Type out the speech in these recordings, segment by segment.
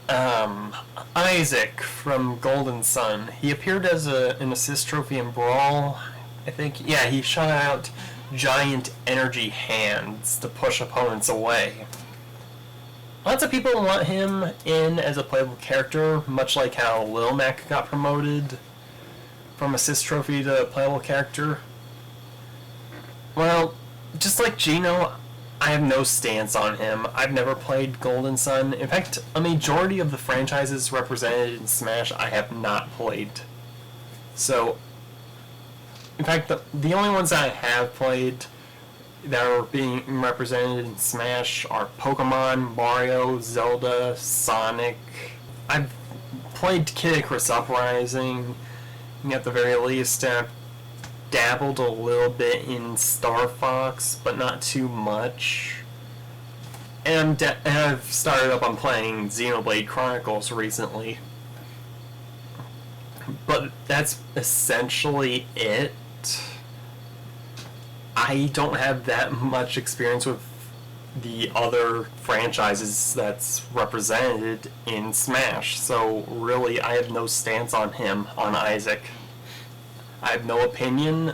Isaac from Golden Sun. He appeared as an assist trophy in Brawl. I think, yeah, he shot out giant energy hands to push opponents away. Lots of people want him in as a playable character, much like how Lil Mac got promoted from assist trophy to playable character. Well, just like Gino, I have no stance on him. I've never played Golden Sun. In fact, a majority of the franchises represented in Smash I have not played. So, in fact, the only ones I have played that are being represented in Smash are Pokemon, Mario, Zelda, Sonic. I've played Kid Icarus Uprising, at the very least. I've dabbled a little bit in Star Fox, but not too much. And I've started up on playing Xenoblade Chronicles recently. But that's essentially it. I don't have that much experience with the other franchises that's represented in Smash, so really I have no stance on him, on Isaac. I have no opinion,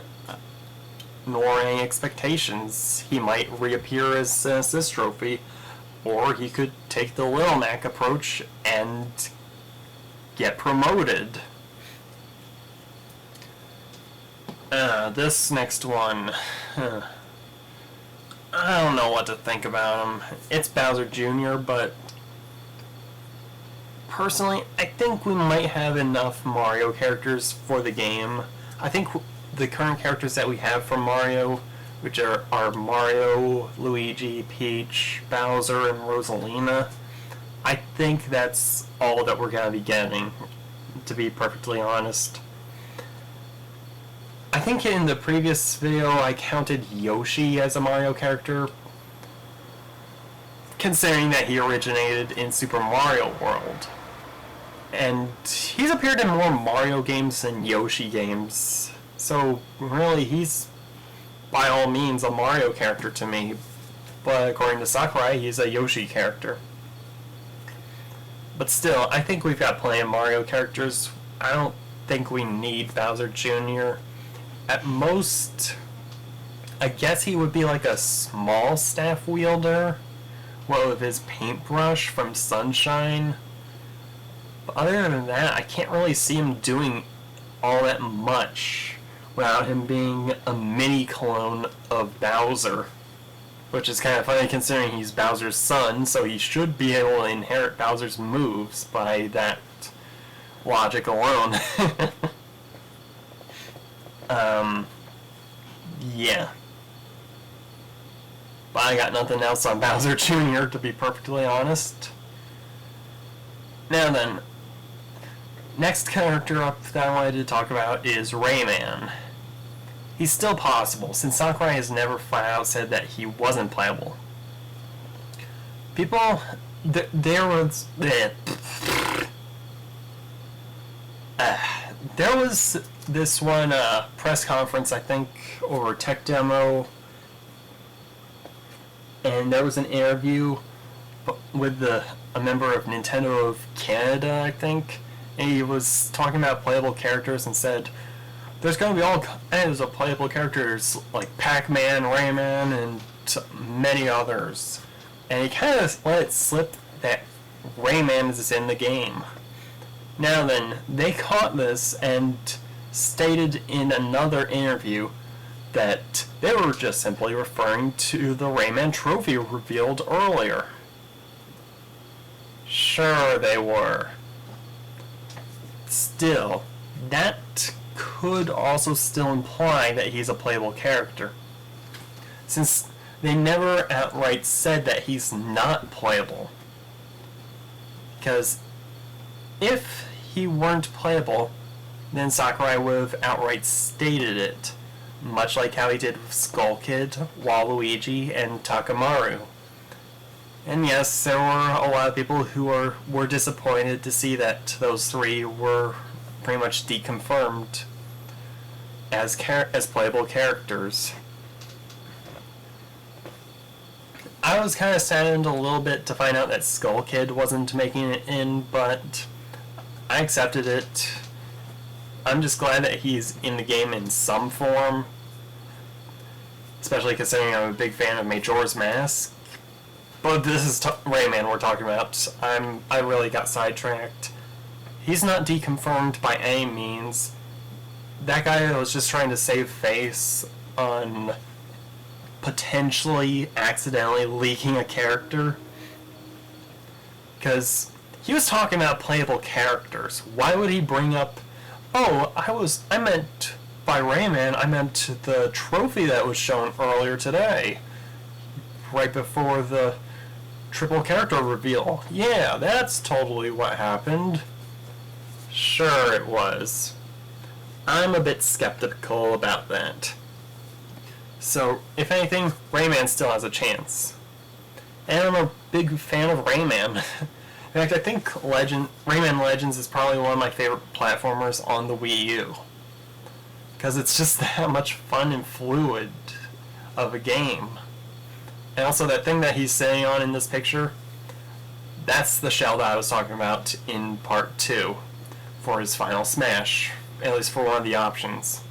nor any expectations. He might reappear as an assist trophy, or he could take the Lil Mac approach and get promoted. This next one, I don't know what to think about him. It's Bowser Jr., but personally, I think we might have enough Mario characters for the game. I think the current characters that we have from Mario, which are Mario, Luigi, Peach, Bowser, and Rosalina, I think that's all that we're going to be getting, to be perfectly honest. I think in the previous video I counted Yoshi as a Mario character, considering that he originated in Super Mario World. And he's appeared in more Mario games than Yoshi games, so really he's by all means a Mario character to me, but according to Sakurai he's a Yoshi character. But still, I think we've got plenty of Mario characters. I don't think we need Bowser Jr. At most, I guess he would be like a small staff wielder, well, with his paintbrush from Sunshine. But other than that, I can't really see him doing all that much without him being a mini clone of Bowser. Which is kind of funny considering he's Bowser's son, so he should be able to inherit Bowser's moves by that logic alone. Yeah. But I got nothing else on Bowser Jr., to be perfectly honest. Now then, next character up that I wanted to talk about is Rayman. He's still possible, since Sakurai has never flat out said that he wasn't playable. People, there was this one press conference, I think, over Tech Demo, and there was an interview with a member of Nintendo of Canada, I think, and he was talking about playable characters and said, there's going to be all kinds of playable characters like Pac-Man, Rayman, and many others. And he kind of let it slip that Rayman is in the game. Now then, they caught this and stated in another interview that they were just simply referring to the Rayman trophy revealed earlier. Sure they were. Still, that could also still imply that he's a playable character, since they never outright said that he's not playable. Because if he weren't playable, then Sakurai would have outright stated it, much like how he did with Skull Kid, Waluigi, and Takamaru. And yes, there were a lot of people who were disappointed to see that those three were pretty much deconfirmed as playable characters. I was kind of saddened a little bit to find out that Skull Kid wasn't making it in, but I accepted it. I'm just glad that he's in the game in some form, especially considering I'm a big fan of Majora's Mask. But this is Rayman we're talking about. I really got sidetracked. He's not deconfirmed by any means. That guy was just trying to save face on potentially accidentally leaking a character. Because he was talking about playable characters. Why would he bring up, oh, I meant by Rayman, I meant the trophy that was shown earlier today, right before the triple character reveal. Yeah, that's totally what happened. Sure it was. I'm a bit skeptical about that. So, if anything, Rayman still has a chance. And I'm a big fan of Rayman. In fact, I think Rayman Legends is probably one of my favorite platformers on the Wii U. Because it's just that much fun and fluid of a game. And also that thing that he's sitting on in this picture, that's the shell that I was talking about in part 2 for his final smash, at least for one of the options.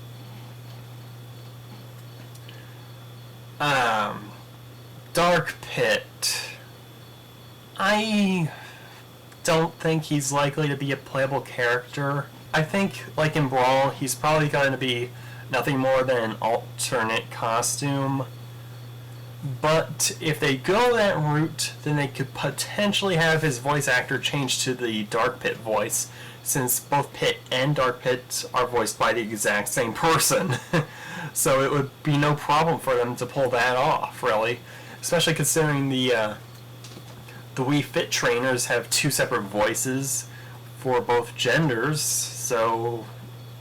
Dark Pit. I don't think he's likely to be a playable character. I think, like in Brawl, he's probably going to be nothing more than an alternate costume. But if they go that route, then they could potentially have his voice actor change to the Dark Pit voice, since both Pit and Dark Pit are voiced by the exact same person. So it would be no problem for them to pull that off, really. Especially considering the Wii Fit trainers have 2 separate voices for both genders, so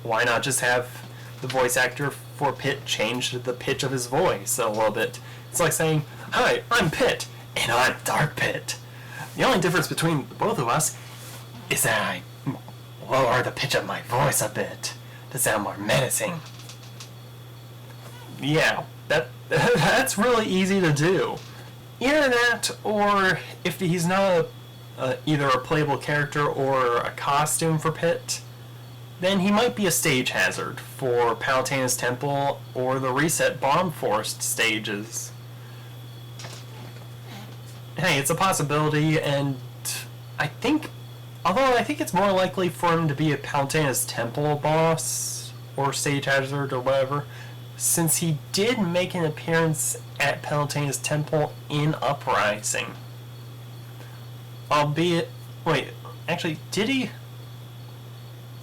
why not just have the voice actor for Pit change the pitch of his voice a little bit? It's like saying, hi, I'm Pit, and I'm Dark Pit. The only difference between both of us is that I lower the pitch of my voice a bit to sound more menacing. Yeah, that's really easy to do. Either that, or if he's not either a playable character or a costume for Pit, then he might be a stage hazard for Palutena's Temple or the Reset Bomb Forest stages. Hey, it's a possibility, and I think it's more likely for him to be a Palutena's Temple boss or stage hazard or whatever, since he did make an appearance at Palutena's Temple in Uprising. Albeit, wait, actually, did he?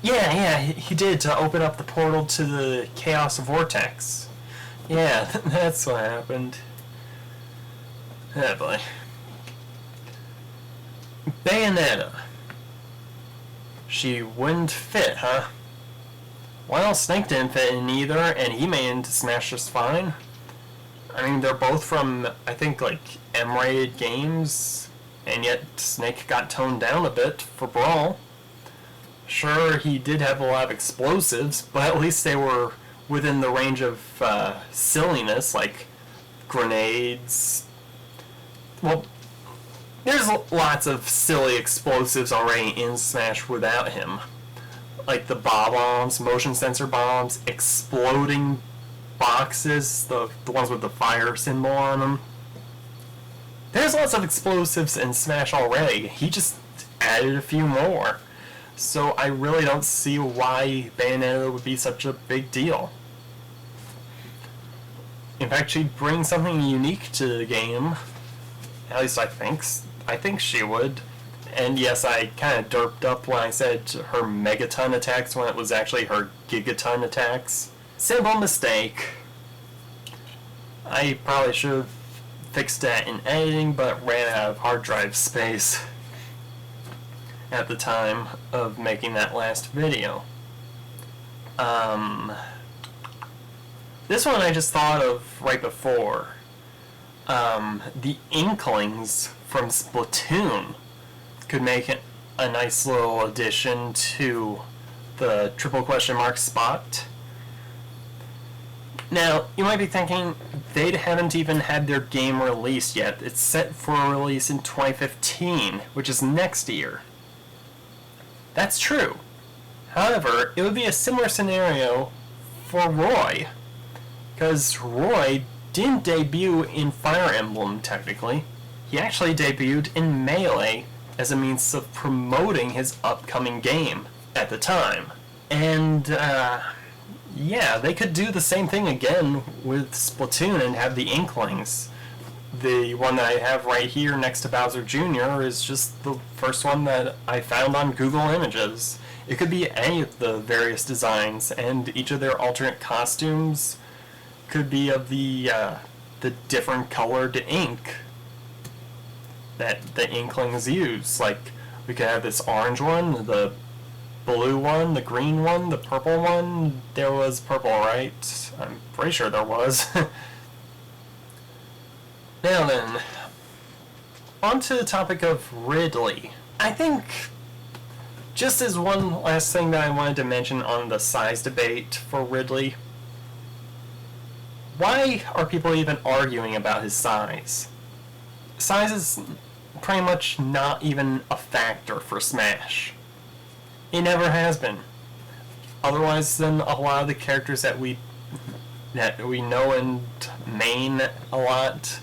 Yeah, he did, to open up the portal to the Chaos Vortex. Yeah, that's what happened. Oh boy. Bayonetta. She wouldn't fit, huh? Well, Snake didn't fit in either, and he made it into Smash just fine. I mean, they're both from, I think, like, M-rated games, and yet Snake got toned down a bit for Brawl. Sure, he did have a lot of explosives, but at least they were within the range of silliness, like grenades. Well, there's lots of silly explosives already in Smash without him. Like the bombs, motion sensor bombs, exploding boxes, the ones with the fire symbol on them. There's lots of explosives in Smash already. He just added a few more. So I really don't see why Bayonetta would be such a big deal. In fact, she'd bring something unique to the game. At least I think she would. And yes, I kind of derped up when I said her megaton attacks when it was actually her gigaton attacks. Simple mistake. I probably should have fixed that in editing, but ran out of hard drive space at the time of making that last video. This one I just thought of right before. The Inklings from Splatoon could make it a nice little addition to the triple question mark spot. Now, you might be thinking, they haven't even had their game released yet. It's set for a release in 2015, which is next year. That's true. However, it would be a similar scenario for Roy, because Roy didn't debut in Fire Emblem, technically. He actually debuted in Melee as a means of promoting his upcoming game at the time. And, yeah, they could do the same thing again with Splatoon and have the Inklings. The one that I have right here next to Bowser Jr. is just the first one that I found on Google Images. It could be any of the various designs, and each of their alternate costumes could be of the different colored ink that the Inklings use. Like, we could have this orange one, the blue one, the green one, the purple one. There was purple, right? I'm pretty sure there was. Now then, on to the topic of Ridley. I think, just as one last thing that I wanted to mention on the size debate for Ridley, why are people even arguing about his size? Size is pretty much not even a factor for Smash. It never has been. Otherwise than a lot of the characters that we know and main a lot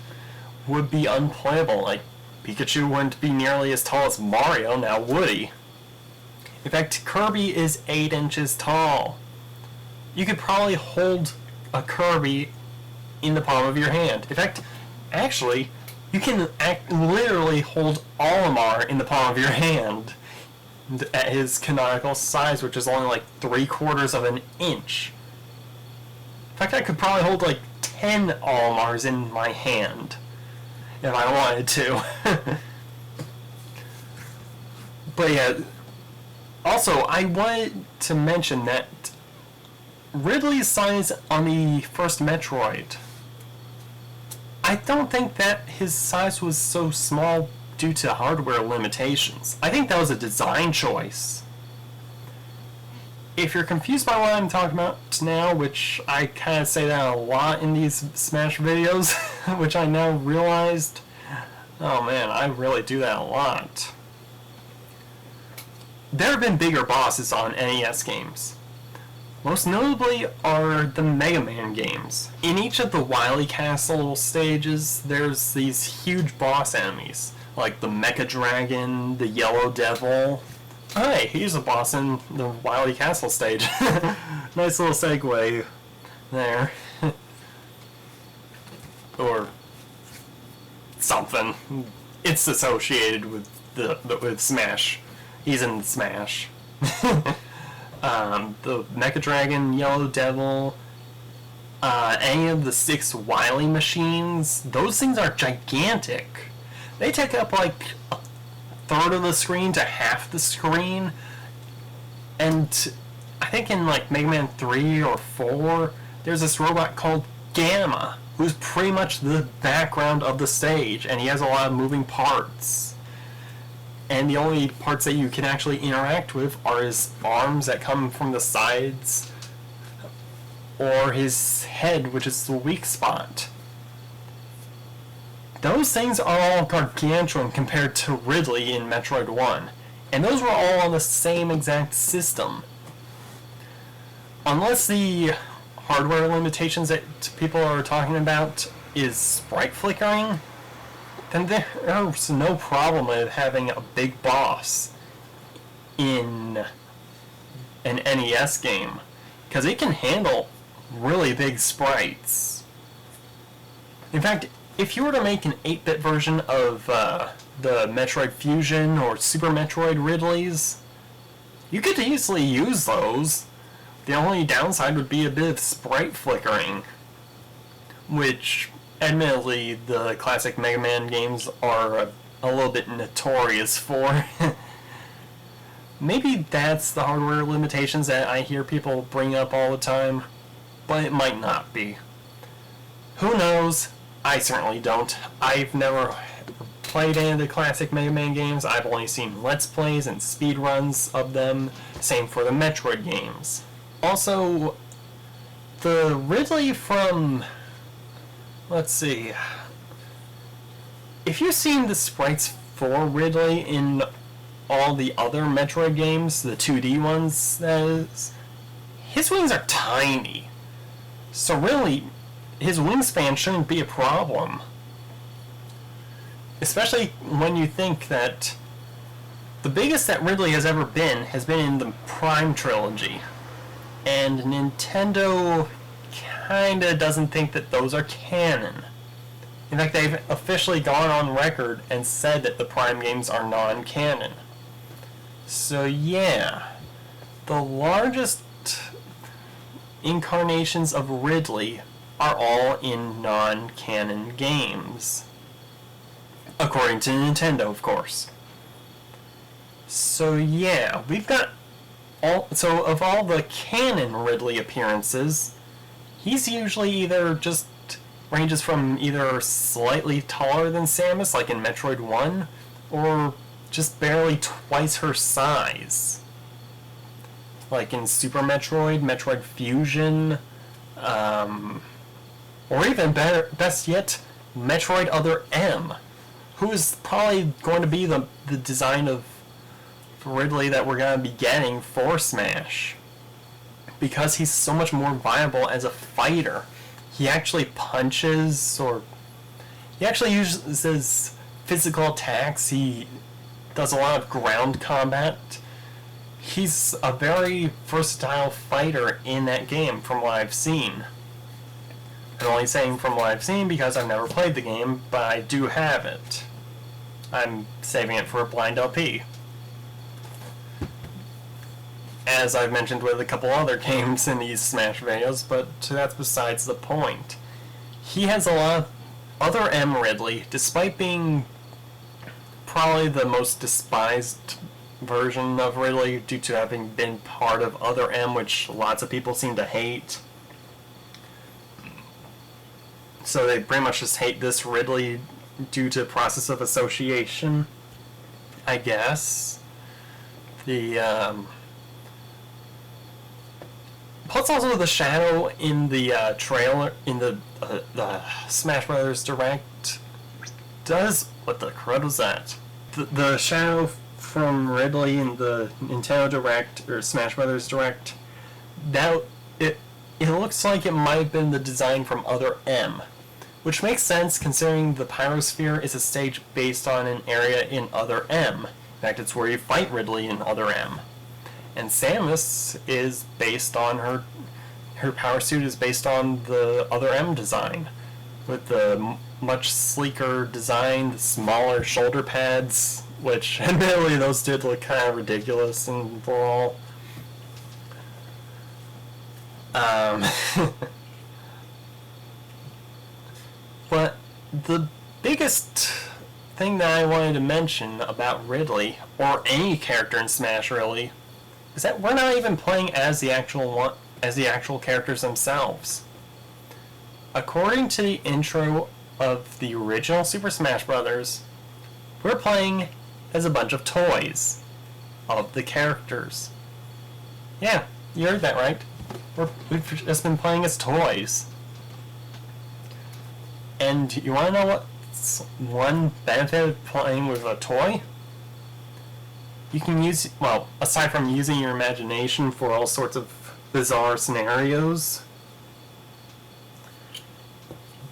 would be unplayable. Like, Pikachu wouldn't be nearly as tall as Mario, now would he? In fact, Kirby is 8 inches tall. You could probably hold a Kirby in the palm of your hand. In fact, actually, you can literally hold Olimar in the palm of your hand at his canonical size, which is only like 3/4 of an inch. In fact, I could probably hold like 10 Olimars in my hand if I wanted to. But yeah, also, I wanted to mention that Ridley's size on the first Metroid, I don't think that his size was so small due to hardware limitations. I think that was a design choice. If you're confused by what I'm talking about now, which I kind of say that a lot in these Smash videos, which I now realized, oh man, I really do that a lot. There have been bigger bosses on NES games. Most notably are the Mega Man games. In each of the Wily Castle stages, there's these huge boss enemies, like the Mecha Dragon, the Yellow Devil. Hey, here's a boss in the Wily Castle stage. Nice little segue there. Or something. It's associated with with Smash. He's in Smash. The Mecha Dragon, Yellow Devil, any of the 6 Wily machines, those things are gigantic. They take up like a third of the screen to half the screen, and I think in like Mega Man 3 or 4, there's this robot called Gamma, who's pretty much the background of the stage, and he has a lot of moving parts. And the only parts that you can actually interact with are his arms that come from the sides, or his head, which is the weak spot. Those things are all gargantuan compared to Ridley in Metroid 1, and those were all on the same exact system. Unless the hardware limitations that people are talking about is sprite flickering, then there's no problem with having a big boss in an NES game, because it can handle really big sprites. In fact, if you were to make an 8-bit version of the Metroid Fusion or Super Metroid Ridleys, you could easily use those. The only downside would be a bit of sprite flickering, which admittedly the classic Mega Man games are a little bit notorious for. Maybe that's the hardware limitations that I hear people bring up all the time, but it might not be. Who knows? I certainly don't. I've never played any of the classic Mega Man games. I've only seen Let's Plays and speedruns of them. Same for the Metroid games. Also, The Ridley from, let's see, if you've seen the sprites for Ridley in all the other Metroid games, the 2D ones, that is, his wings are tiny. So really, his wingspan shouldn't be a problem. Especially when you think that the biggest that Ridley has ever been has been in the Prime trilogy. And Nintendo kinda doesn't think that those are canon. In fact, they've officially gone on record and said that the Prime games are non-canon. So yeah, the largest incarnations of Ridley are all in non-canon games. According to Nintendo, of course. So yeah, we've got so of all the canon Ridley appearances, he's usually either just ranges from either slightly taller than Samus, like in Metroid 1, or just barely twice her size. Like in Super Metroid, Metroid Fusion, or even better, best yet, Metroid Other M, who is probably going to be the design of Ridley that we're going to be getting for Smash. Because he's so much more viable as a fighter. He actually punches, or he actually uses physical attacks. He does a lot of ground combat. He's a very versatile fighter in that game from what I've seen. I'm only saying from what I've seen because I've never played the game, but I do have it. I'm saving it for a blind LP. As I've mentioned with a couple other games in these Smash videos, but that's besides the point. He has a lot of Other M Ridley, despite being probably the most despised version of Ridley due to having been part of Other M, which lots of people seem to hate. So they pretty much just hate this Ridley due to process of association, I guess. Plus also the shadow in the trailer, in the Smash Brothers Direct does... What the crud was that? The shadow from Ridley in the Nintendo Direct, or Smash Brothers Direct, that it looks like it might have been the design from Other M, which makes sense considering the Pyrosphere is a stage based on an area in Other M. In fact, it's where you fight Ridley in Other M. And Samus is based on her power suit is based on the Other M design, with the much sleeker design, the smaller shoulder pads, which admittedly those did look kind of ridiculous in Brawl. But the biggest thing that I wanted to mention about Ridley, or any character in Smash really, is that we're not even playing as the actual characters themselves. According to the intro of the original Super Smash Bros., we're playing as a bunch of toys of the characters. Yeah, you heard that right. We've just been playing as toys. And you want to know what's one benefit of playing with a toy? You can use, well, aside from using your imagination for all sorts of bizarre scenarios,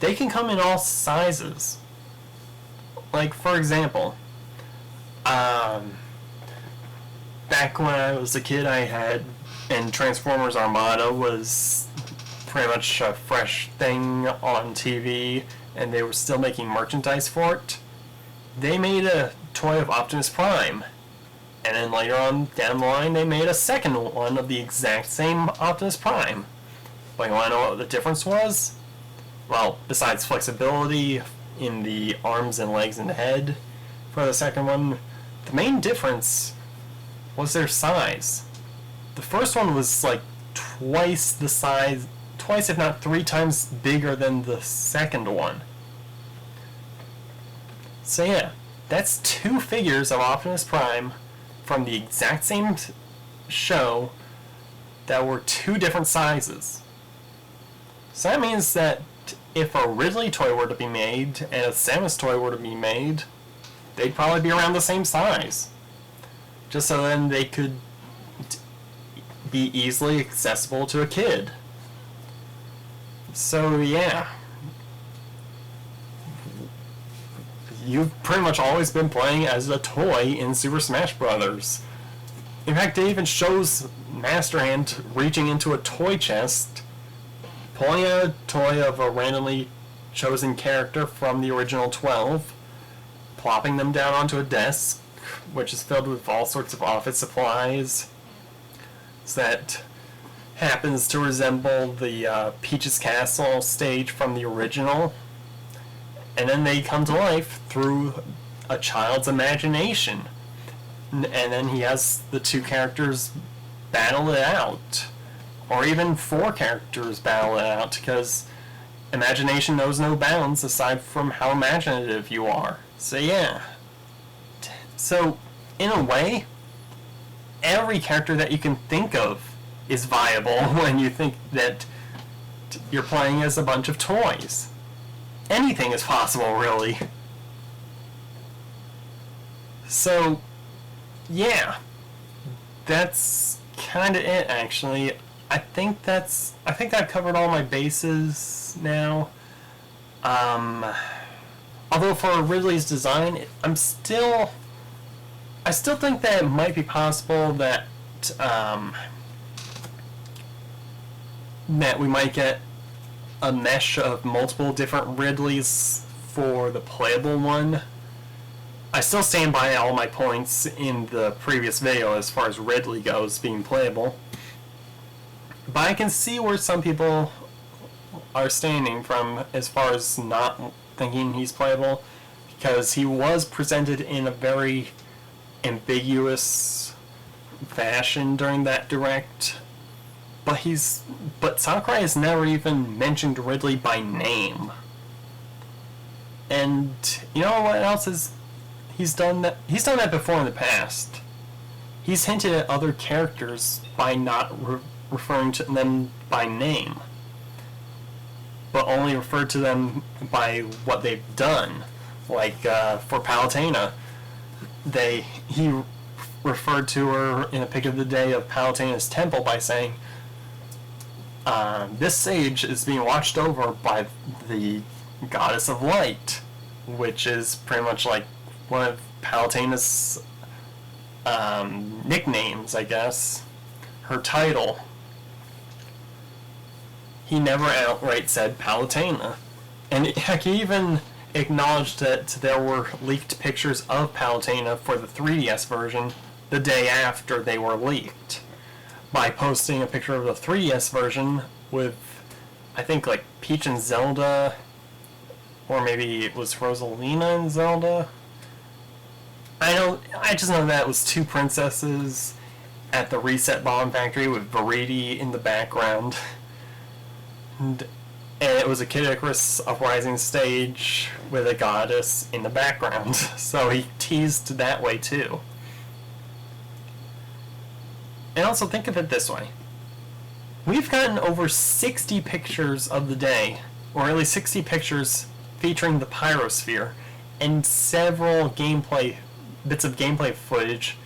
they can come in all sizes. Like, for example, back when I was a kid, I had, and Transformers Armada was pretty much a fresh thing on TV, and they were still making merchandise for it. They made a toy of Optimus Prime. And then later on down the line, they made a second one of the exact same Optimus Prime. But you want to know what the difference was? Well, besides flexibility in the arms and legs and head for the second one, the main difference was their size. The first one was like twice the size, twice if not 3 times bigger than the second one. So yeah, that's 2 figures of Optimus Prime from the exact same show that were 2 different sizes. So that means that if a Ridley toy were to be made and a Samus toy were to be made, they'd probably be around the same size. Just so then they could be easily accessible to a kid. So yeah. You've pretty much always been playing as a toy in Super Smash Bros. In fact, it even shows Master Hand reaching into a toy chest, pulling out a toy of a randomly chosen character from the original 12, plopping them down onto a desk, which is filled with all sorts of office supplies. So that happens to resemble the Peach's Castle stage from the original. And then they come to life through a child's imagination. And then he has the two characters battle it out. Or even four characters battle it out, because imagination knows no bounds aside from how imaginative you are. So yeah. So, in a way, every character that you can think of is viable when you think that you're playing as a bunch of toys. Anything is possible, really. So, yeah. That's kind of it, actually. I think I've covered all my bases now. Although for Ridley's design, I still think that it might be possible that that we might get a mesh of multiple different Ridleys for the playable one. I still stand by all my points in the previous video as far as Ridley goes being playable. But I can see where some people are standing from as far as not thinking he's playable, because he was presented in a very ambiguous fashion during that direct. But Sakurai has never even mentioned Ridley by name. And you know what else is he's done that before in the past. He's hinted at other characters by not referring to them by name, but only referred to them by what they've done. Like for Palutena, he referred to her in a pic of the day of Palutena's temple by saying, this sage is being watched over by the goddess of light, which is pretty much like one of Palutena's nicknames, I guess. Her title. He never outright said Palutena. And he even acknowledged that there were leaked pictures of Palutena for the 3DS version the day after they were leaked, by posting a picture of the 3DS version with, I think, like Peach and Zelda, or maybe it was Rosalina and Zelda. I just know that it was two princesses at the Reset Bomb Factory with Verity in the background. And it was a Kid Icarus Uprising stage with a goddess in the background. So he teased that way too. And also think of it this way. We've gotten over 60 pictures of the day, or at least 60 pictures featuring the Pyrosphere, and several bits of gameplay footage,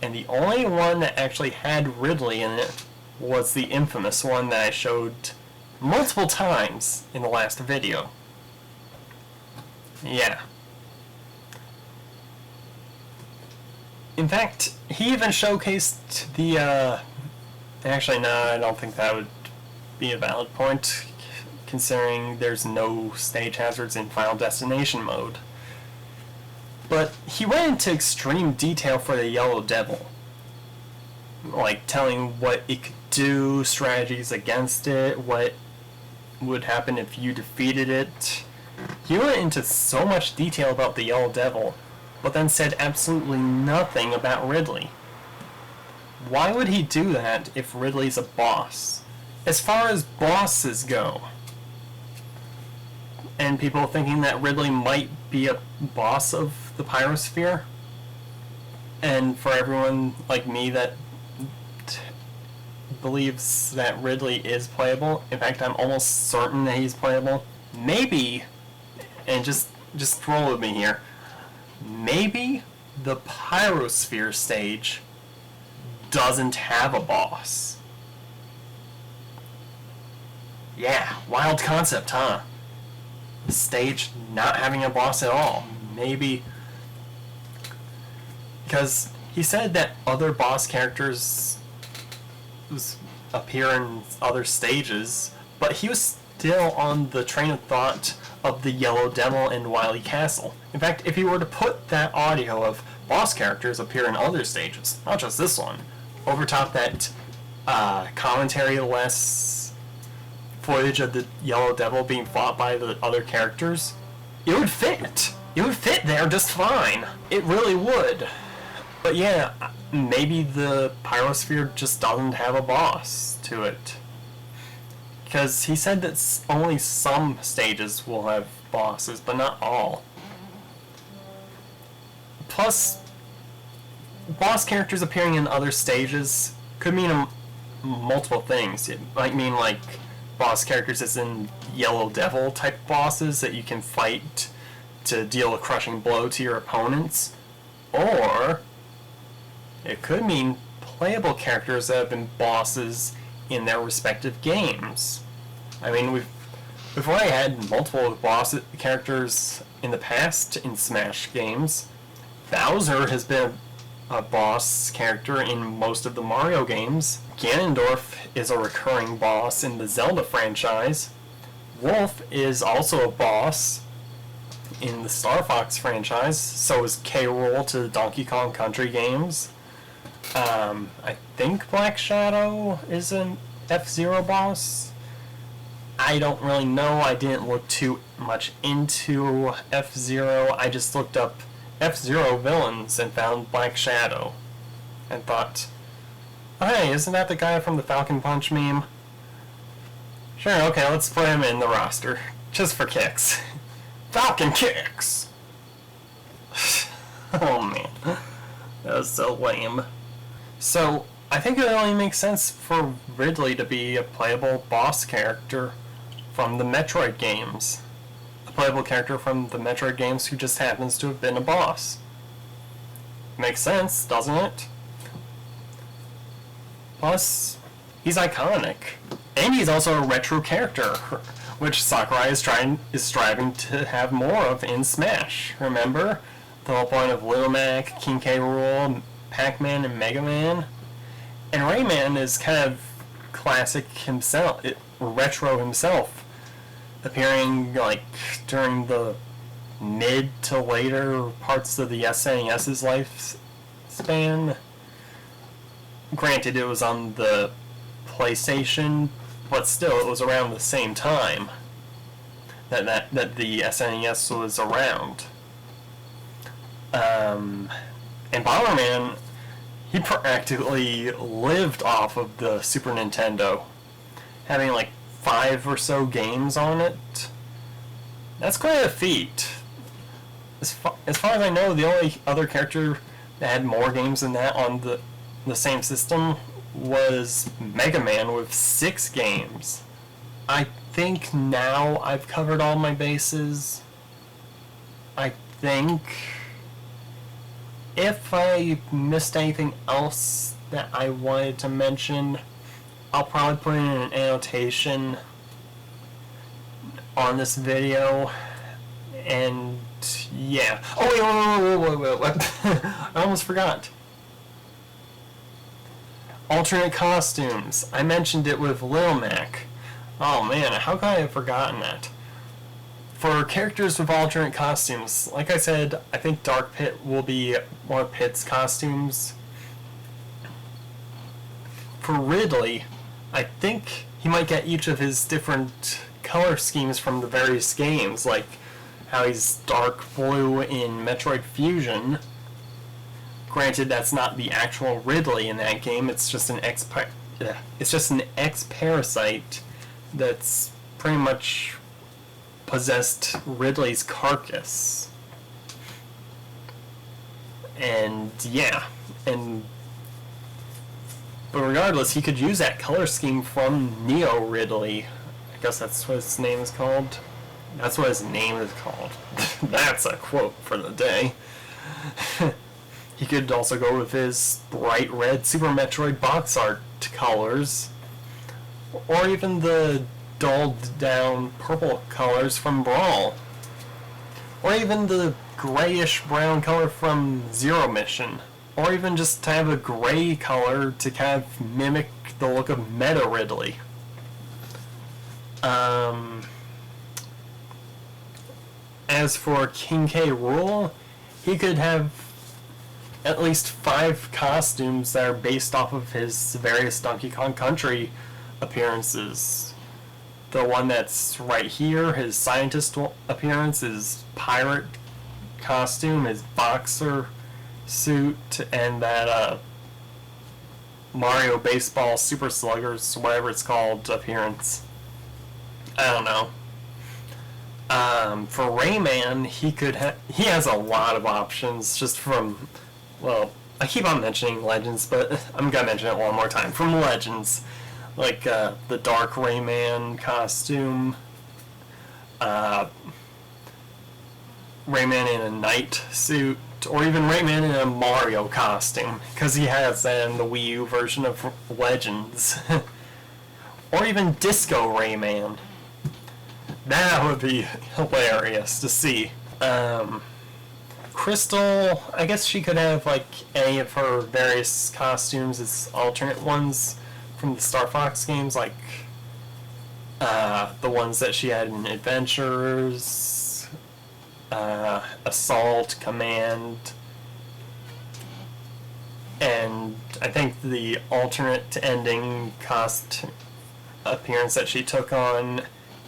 and the only one that actually had Ridley in it was the infamous one that I showed multiple times in the last video. Yeah. In fact, he even showcased the, actually, no, I don't think that would be a valid point, considering there's no stage hazards in Final Destination mode. But he went into extreme detail for the Yellow Devil, like telling what it could do, strategies against it, what would happen if you defeated it. He went into so much detail about the Yellow Devil, but then said absolutely nothing about Ridley. Why would he do that if Ridley's a boss? As far as bosses go, and people thinking that Ridley might be a boss of the Pyrosphere, and for everyone like me that believes that Ridley is playable. In fact, I'm almost certain that he's playable. Maybe, and just roll with me here, maybe the Pyrosphere stage doesn't have a boss. Yeah, wild concept, huh? The stage not having a boss at all. Maybe because he said that other boss characters appear in other stages, but he was still on the train of thought of the Yellow Devil and Wily Castle. In fact, if you were to put that audio of boss characters appear in other stages, not just this one, over top that commentary-less footage of the Yellow Devil being fought by the other characters, it would fit. It would fit there just fine. It really would. But yeah, maybe the Pyrosphere just doesn't have a boss to it. Because he said that only some stages will have bosses, but not all. Plus, boss characters appearing in other stages could mean multiple things. It might mean like boss characters as in Yellow Devil type bosses that you can fight to deal a crushing blow to your opponents. Or it could mean playable characters that have been bosses in their respective games. I mean, we've already had multiple boss characters in the past in Smash games. Bowser has been a boss character in most of the Mario games. Ganondorf is a recurring boss in the Zelda franchise. Wolf is also a boss in the Star Fox franchise. So is K. Rool to the Donkey Kong Country games. I think Black Shadow is an F-Zero boss. I don't really know. I didn't look too much into F-Zero. I just looked up F-Zero villains and found Black Shadow. And thought, oh, hey, isn't that the guy from the Falcon Punch meme? Sure, okay, let's put him in the roster. Just for kicks. Falcon kicks! Oh man. That was so lame. So, I think it only makes sense for Ridley to be a playable boss character from the Metroid games. A playable character from the Metroid games who just happens to have been a boss. Makes sense, doesn't it? Plus, he's iconic. And he's also a retro character, which Sakurai is striving to have more of in Smash. Remember? The whole point of Little Mac, King K. Rool, Pac-Man, and Mega Man. And Rayman is kind of classic himself, retro himself, appearing like during the mid to later parts of the SNES's lifespan. Granted, it was on the PlayStation, but still, it was around the same time that the SNES was around. And Bomberman, he practically lived off of the Super Nintendo, having like 5 or so games on it. That's quite a feat. As far as I know, the only other character that had more games than that on the same system was Mega Man with 6 games. I think now I've covered all my bases. I think if I missed anything else that I wanted to mention, I'll probably put in an annotation on this video. And yeah. Oh wait. I almost forgot. Alternate costumes. I mentioned it with Lil Mac. Oh man, how could I have forgotten that? For characters with alternate costumes, like I said, I think Dark Pit will be one of Pit's costumes. For Ridley, I think he might get each of his different color schemes from the various games, like how he's dark blue in Metroid Fusion. Granted, that's not the actual Ridley in that game. It's just an ex-parasite that's pretty much possessed Ridley's carcass. And yeah, and But regardless, he could use that color scheme from Neo Ridley. I guess that's what his name is called. That's what his name is called. That's a quote for the day. He could also go with his bright red Super Metroid box art colors, or even the dulled down purple colors from Brawl, or even the grayish brown color from Zero Mission, or even just to have a gray color to kind of mimic the look of Meta Ridley. As for King K. Rool, he could have at least 5 costumes that are based off of his various Donkey Kong Country appearances. The one that's right here, his scientist appearance, his pirate costume, his boxer suit, and that Mario Baseball Super Sluggers, whatever it's called, appearance. I don't know. For Rayman, he has a lot of options just from, well, I keep on mentioning Legends, but I'm gonna mention it one more time. From Legends, like the Dark Rayman costume, Rayman in a knight suit, or even Rayman in a Mario costume, because he has that in the Wii U version of Legends. Or even Disco Rayman. That would be hilarious to see. Crystal, I guess she could have like any of her various costumes as alternate ones from the Star Fox games, like the ones that she had in Adventures, Assault, Command, and I think the alternate ending cost appearance that she took on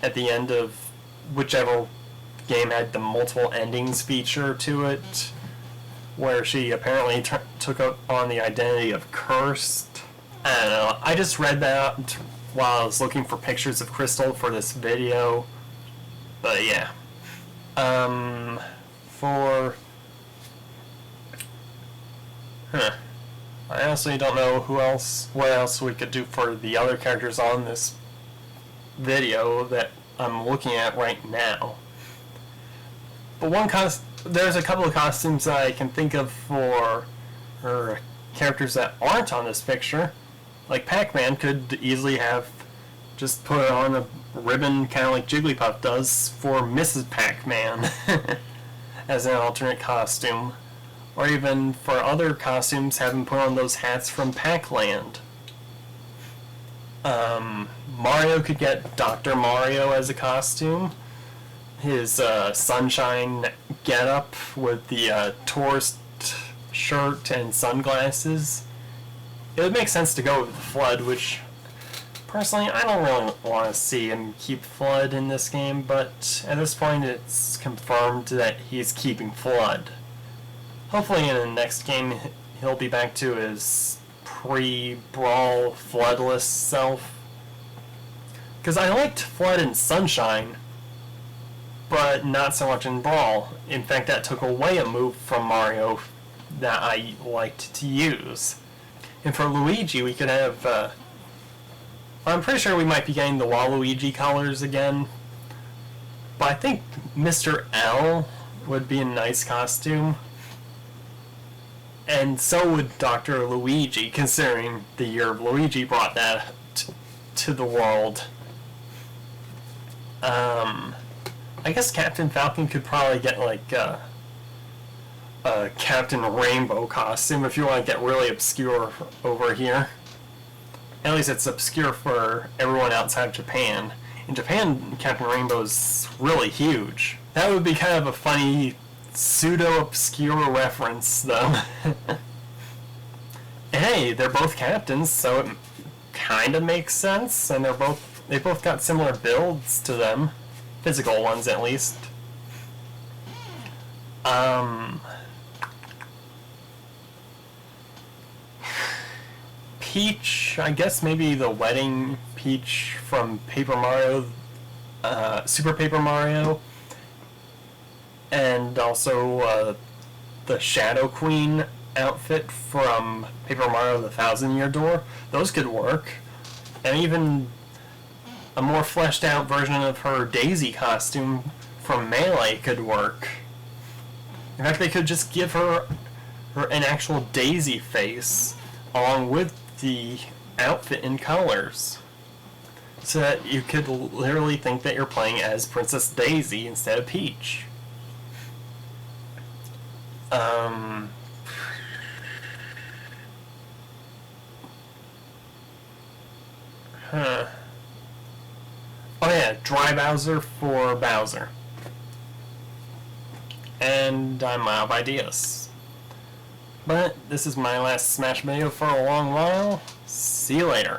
at the end of whichever game had the multiple endings feature to it, where she apparently took up on the identity of Cursed. I don't know, I just read that while I was looking for pictures of Crystal for this video, but yeah. I honestly don't know what else we could do for the other characters on this video that I'm looking at right now. But there's a couple of costumes that I can think of for characters that aren't on this picture. Like Pac-Man could easily have just put on a ribbon, kind of like Jigglypuff does, for Mrs. Pac-Man as an alternate costume. Or even for other costumes, have him put on those hats from Pac-Land. Mario could get Dr. Mario as a costume. His sunshine getup with the tourist shirt and sunglasses. It would make sense to go with Flood, which personally I don't really want to see him keep Flood in this game, but at this point it's confirmed that he's keeping Flood. Hopefully in the next game he'll be back to his pre-Brawl Floodless self. Because I liked Flood in Sunshine, but not so much in Brawl. In fact, that took away a move from Mario that I liked to use. And for Luigi, we could have, I'm pretty sure we might be getting the Waluigi colors again, but I think Mr. L would be a nice costume. And so would Dr. Luigi, considering the year Luigi brought that to the world. I guess Captain Falcon could probably get like a Captain Rainbow costume if you want to get really obscure over here. At least it's obscure for everyone outside of Japan. In Japan, Captain Rainbow's really huge. That would be kind of a funny pseudo-obscure reference, though. Hey, they're both captains, so it kind of makes sense, and they both got similar builds to them. Physical ones, at least. Peach, I guess maybe the wedding Peach from Paper Mario, Super Paper Mario, and also the Shadow Queen outfit from Paper Mario the Thousand Year Door, those could work. And even a more fleshed out version of her Daisy costume from Melee could work. In fact, they could just give her an actual Daisy face along with the outfit in colors, so that you could literally think that you're playing as Princess Daisy instead of Peach. Oh yeah, Dry Bowser for Bowser. And I'm out of ideas. But this is my last Smash video for a long while. See you later.